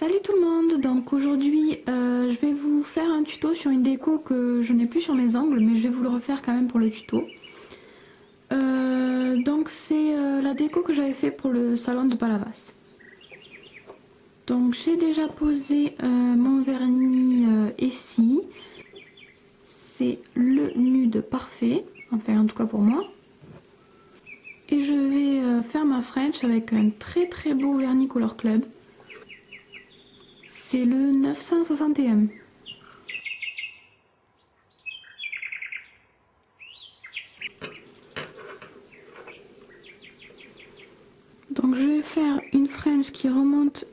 Salut tout le monde, donc aujourd'hui je vais vous faire un tuto sur une déco que je n'ai plus sur mes ongles, mais je vais vous le refaire quand même pour le tuto. Donc c'est la déco que j'avais fait pour le salon de Palavas. Donc j'ai déjà posé mon vernis Essie, c'est le nude parfait, enfin en tout cas pour moi. Et je vais faire ma French avec un très beau vernis Color Club. C'est le 961. Donc je vais faire une French qui remonte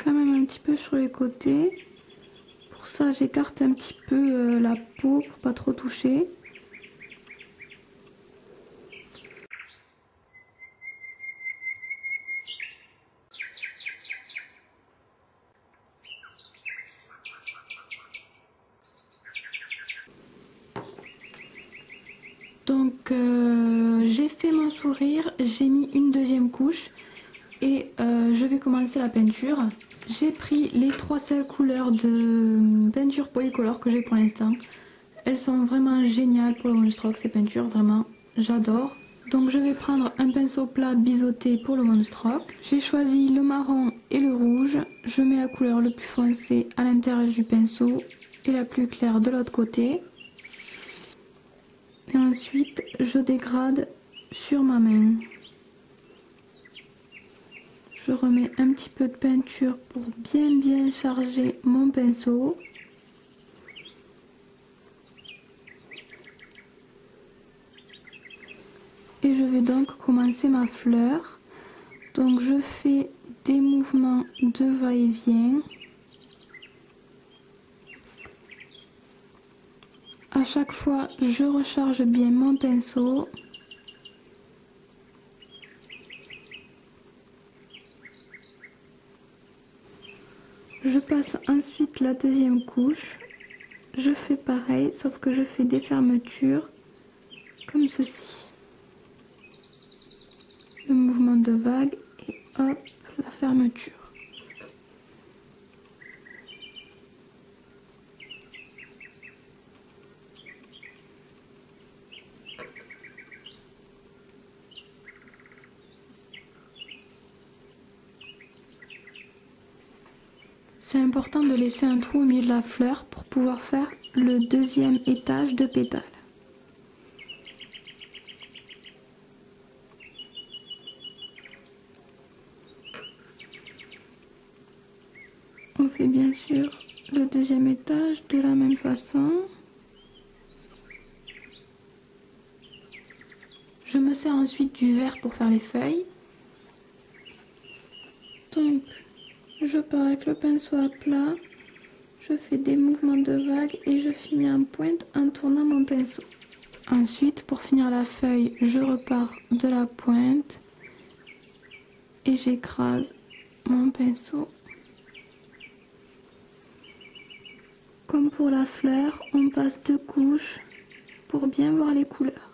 quand même un petit peu sur les côtés. Pour ça j'écarte un petit peu la peau pour pas trop toucher. Donc j'ai fait mon sourire, j'ai mis une deuxième couche et je vais commencer la peinture. J'ai pris les trois seules couleurs de peinture polycolore que j'ai pour l'instant. Elles sont vraiment géniales pour le Moonstroke, ces peintures, vraiment j'adore. Donc je vais prendre un pinceau plat biseauté pour le Moonstroke. J'ai choisi le marron et le rouge. Je mets la couleur le plus foncé à l'intérieur du pinceau et la plus claire de l'autre côté. Et ensuite je dégrade sur ma main. Je remets un petit peu de peinture pour bien charger mon pinceau. Et je vais donc commencer ma fleur. Donc je fais des mouvements de va-et-vient. À chaque fois, je recharge bien mon pinceau. Je passe ensuite la deuxième couche. Je fais pareil, sauf que je fais des fermetures comme ceci. Le mouvement de vague et hop, la fermeture. C'est important de laisser un trou au milieu de la fleur pour pouvoir faire le deuxième étage de pétales. On fait bien sûr le deuxième étage de la même façon. Je me sers ensuite du vert pour faire les feuilles. Donc, je pars avec le pinceau à plat, je fais des mouvements de vague et je finis en pointe en tournant mon pinceau. Ensuite, pour finir la feuille, je repars de la pointe et j'écrase mon pinceau. Comme pour la fleur, on passe deux couches pour bien voir les couleurs.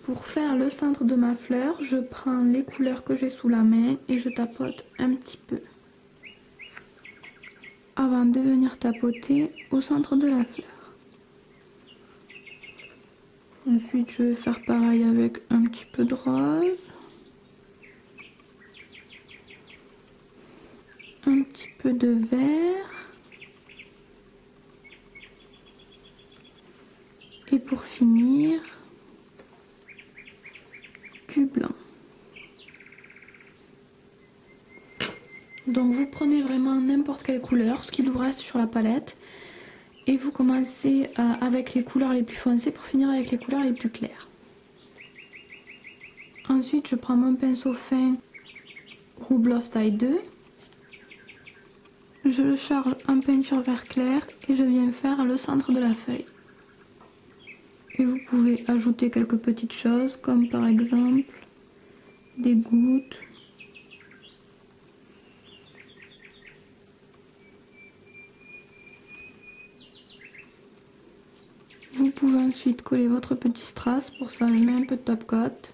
Pour faire le centre de ma fleur, je prends les couleurs que j'ai sous la main et je tapote un petit peu avant de venir tapoter au centre de la fleur. Ensuite, je vais faire pareil avec un petit peu de rose, un petit peu de vert et pour finir, du blanc. Donc vous prenez vraiment n'importe quelle couleur, ce qu'il vous reste sur la palette, et vous commencez avec les couleurs les plus foncées pour finir avec les couleurs les plus claires. Ensuite je prends mon pinceau fin Rubloff taille 2, je le charge en peinture vert clair et je viens faire le centre de la feuille. Et vous pouvez ajouter quelques petites choses comme par exemple des gouttes. Vous pouvez ensuite coller votre petit strass. Pour ça, je mets un peu de top coat.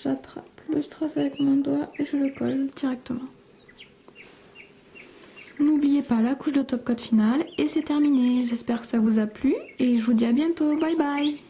J'attrape le strass avec mon doigt et je le colle directement. N'oubliez pas la couche de top coat finale et c'est terminé. J'espère que ça vous a plu et je vous dis à bientôt. Bye bye!